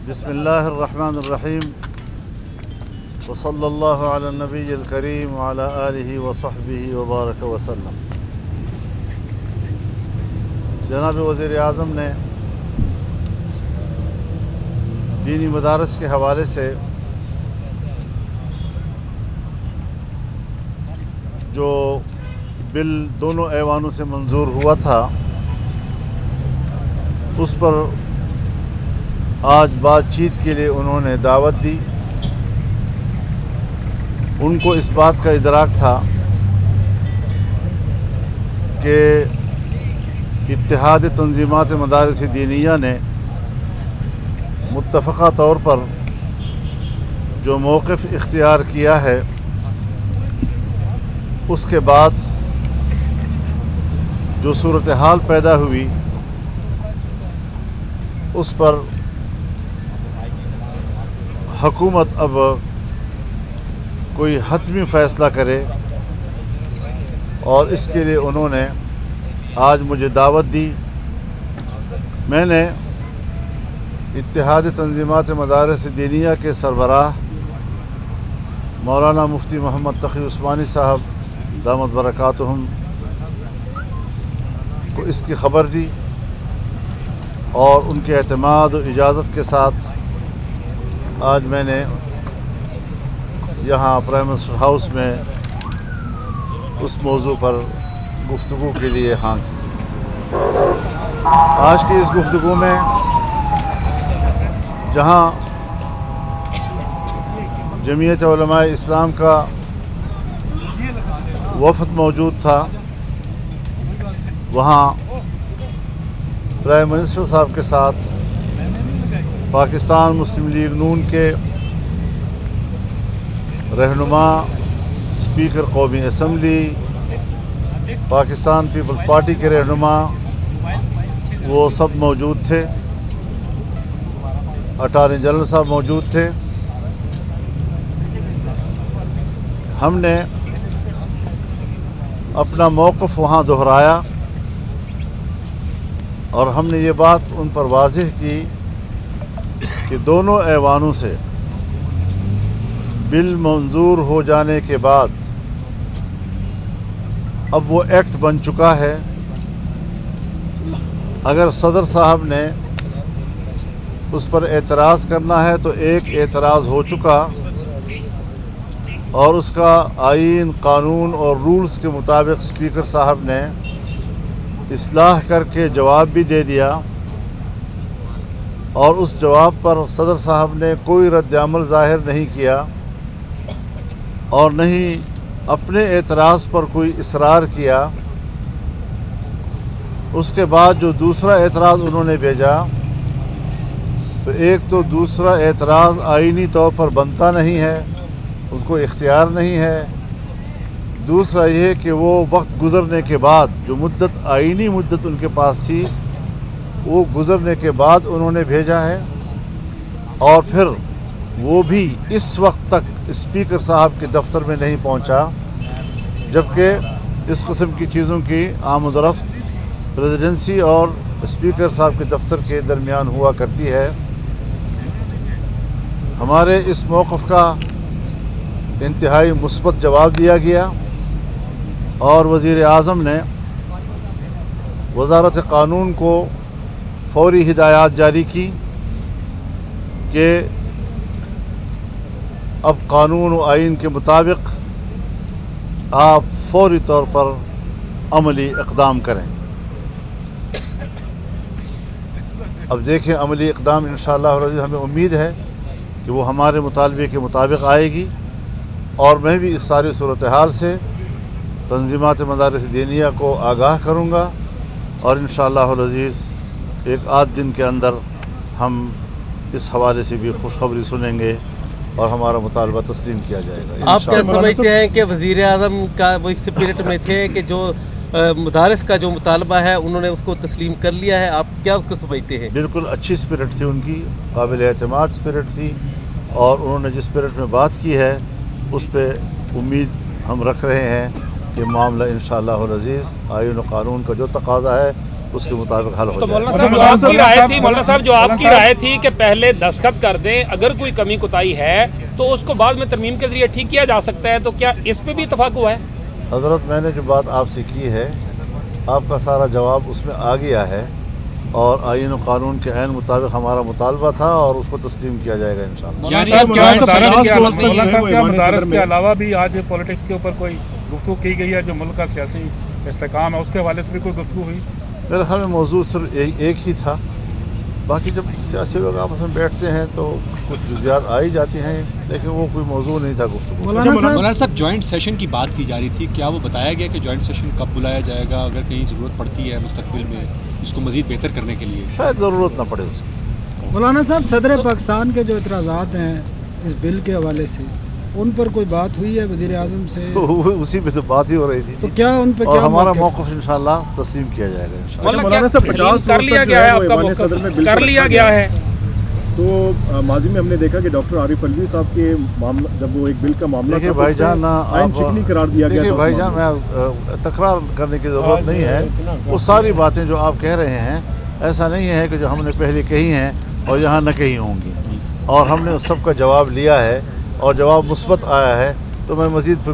بسم اللہ الرحمن الرحیم وصلی اللہ علی النبی الکریم وعلی آلہ وصحبہ وبارک وسلم۔ جناب وزیر اعظم نے دینی مدارس کے حوالے سے جو بل دونوں ایوانوں سے منظور ہوا تھا اس پر آج بات چیت کے لیے انہوں نے دعوت دی۔ ان کو اس بات کا ادراک تھا کہ اتحاد تنظیمات مدارس دینیہ نے متفقہ طور پر جو موقف اختیار کیا ہے اس کے بعد جو صورتحال پیدا ہوئی اس پر حکومت اب کوئی حتمی فیصلہ کرے، اور اس کے لیے انہوں نے آج مجھے دعوت دی۔ میں نے اتحاد تنظیمات مدارس دینیہ کے سربراہ مولانا مفتی محمد تقی عثمانی صاحب دامت برکاتہم کو اس کی خبر دی، اور ان کے اعتماد و اجازت کے ساتھ آج میں نے یہاں پرائم منسٹر ہاؤس میں اس موضوع پر گفتگو کے لیے ہاں کی۔ آج کی اس گفتگو میں جہاں جمعیت علماء اسلام کا وفد موجود تھا، وہاں پرائم منسٹر صاحب کے ساتھ پاکستان مسلم لیگ نون کے رہنما، اسپیکر قومی اسمبلی، پاکستان پیپلز پارٹی کے رہنما، وہ سب موجود تھے۔ اٹارنی جنرل صاحب موجود تھے۔ ہم نے اپنا موقف وہاں دہرایا، اور ہم نے یہ بات ان پر واضح کی کہ دونوں ایوانوں سے بل منظور ہو جانے کے بعد اب وہ ایکٹ بن چکا ہے۔ اگر صدر صاحب نے اس پر اعتراض کرنا ہے تو ایک اعتراض ہو چکا، اور اس کا آئین، قانون اور رولز کے مطابق اسپیکر صاحب نے اصلاح کر کے جواب بھی دے دیا، اور اس جواب پر صدر صاحب نے کوئی رد عمل ظاہر نہیں کیا، اور نہ ہی اپنے اعتراض پر کوئی اصرار کیا۔ اس کے بعد جو دوسرا اعتراض انہوں نے بھیجا، تو ایک تو دوسرا اعتراض آئینی طور پر بنتا نہیں ہے، ان کو اختیار نہیں ہے۔ دوسرا یہ کہ وہ وقت گزرنے کے بعد جو مدت، آئینی مدت ان کے پاس تھی، وہ گزرنے کے بعد انہوں نے بھیجا ہے، اور پھر وہ بھی اس وقت تک اسپیکر صاحب کے دفتر میں نہیں پہنچا، جبکہ اس قسم کی چیزوں کی آمد و رفت پریزیڈنسی اور اسپیکر صاحب کے دفتر کے درمیان ہوا کرتی ہے۔ ہمارے اس موقف کا انتہائی مثبت جواب دیا گیا، اور وزیر اعظم نے وزارت قانون کو فوری ہدایات جاری کی کہ اب قانون و آئین کے مطابق آپ فوری طور پر عملی اقدام کریں۔ اب دیکھیں عملی اقدام انشاءاللہ ہمیں امید ہے کہ وہ ہمارے مطالبے کے مطابق آئے گی، اور میں بھی اس ساری صورتحال سے تنظیمات مدارس دینیہ کو آگاہ کروں گا، اور انشاءاللہ العزیز ایک آدھ دن کے اندر ہم اس حوالے سے بھی خوشخبری سنیں گے، اور ہمارا مطالبہ تسلیم کیا جائے گا۔ آپ کیا سمجھتے ہیں کہ وزیر اعظم کا وہ اس اسپرٹ میں تھے کہ جو مدارس کا جو مطالبہ ہے انہوں نے اس کو تسلیم کر لیا ہے؟ آپ کیا اس کو سمجھتے ہیں؟ بالکل اچھی اسپرٹ تھی ان کی، قابل اعتماد اسپرٹ تھی، اور انہوں نے جس اسپرٹ میں بات کی ہے اس پہ امید ہم رکھ رہے ہیں کہ معاملہ انشاءاللہ العزیز آئین و قانون کا جو تقاضا ہے اس کے مطابق حل ہو تو جائے مولانا صاحب جو آپ کی رائے تھی مولانا صاحب جو آپ کی رائے تھی کہ پہلے دستخط کر دیں، اگر کوئی کمی کوتاہی ہے تو اس کو بعد میں ترمیم کے ذریعے ٹھیک کیا جا سکتا ہے، تو کیا اس پہ بھی اتفاق ہوا ہے؟ حضرت میں نے جو بات آپ سے کی ہے آپ کا سارا جواب اس میں آ گیا ہے، اور آئین و قانون کے عین مطابق ہمارا مطالبہ تھا اور اس کو تسلیم کیا جائے گا انشاءاللہ۔ مولانا صاحب کیا مدارس کے علاوہ بھی آج پولیٹکس کے اوپر کوئی گفتگو کی گئی ہے جو ملک کا سیاسی استحکام ہے، اس کے حوالے سے بھی کوئی گفتگو ہوئی؟ میرے خیال میں موضوع صرف ایک ہی تھا، باقی جب سیاسی لوگ آپس میں بیٹھتے ہیں تو کچھ جزیات آئی جاتی ہیں، لیکن وہ کوئی موضوع نہیں تھا گفتگو۔ مولانا صاحب جوائنٹ سیشن کی بات کی جا رہی تھی، کیا وہ بتایا گیا کہ جوائنٹ سیشن کب بلایا جائے گا اگر کہیں ضرورت پڑتی ہے مستقبل میں اس کو مزید بہتر کرنے کے لیے؟ شاید ضرورت نہ پڑے اس کی۔ مولانا صاحب صدر پاکستان کے جو اعتراضات ہیں اس بل کے حوالے سے، ان پر کوئی بات ہوئی ہے وزیر اعظم سے؟ اسی پہ تو بات ہی ہو رہی تھی، تو کیا ان پہ اور کیا ہمارا موقف؟ موقف انشاءاللہ تسلیم کیا جائے گا انشاءاللہ۔ مولانا صاحب کر لیا گیا ہے، آپ کا موقف کر لیا گیا ہے؟ تو ماضی میں ہم نے دیکھا کہ ڈاکٹر عارف علوی صاحب کے معاملہ جب وہ ایک بل کا معاملہ دیکھیے بھائی جان، قرار دیا گیا، دیکھیے بھائی جان، میں تکرار کرنے کی ضرورت نہیں ہے، وہ ساری باتیں جو آپ کہہ رہے ہیں ایسا نہیں ہے کہ جو ہم نے پہلے کہی ہیں اور یہاں نہ کہی ہوں گی، اور ہم نے اس سب کا جواب لیا ہے اور جواب مثبت آیا ہے، تو میں مزید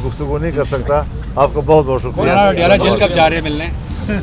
گفتگو نہیں کر سکتا۔ آپ کا بہت بہت شکریہ۔ ڈیرہ جیل کب جا رہے ہیں ملنے؟